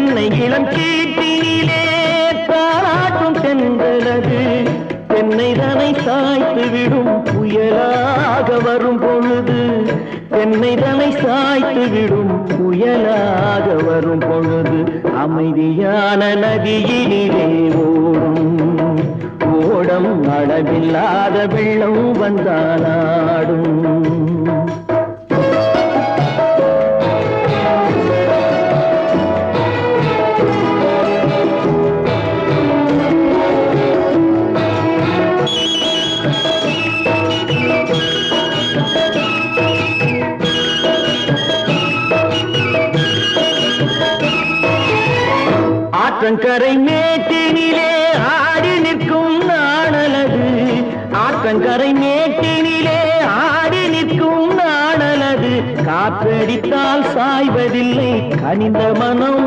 தென்னை இளம் கீட்டினிலே தாராட்டும் தென்றலது தென்னை தனை சாய்த்து விடும் புயலாக வரும் பொழுது தென்னை தனை சாய்த்து விடும் புயலாக வரும் பொழுது அமைதியான நதியினிலே ஓடும் ஓடம் அளவில்லாத வெள்ளம் வந்தாலாடும். ஆற்றங்கரை மேட்டினிலே ஆடி நிற்கும் நாணலது ஆற்றங்கரை மேட்டினிலே ஆடி நிற்கும் நாணலது காற்றடித்தால் சாய்வதில்லை கனிந்த மனம்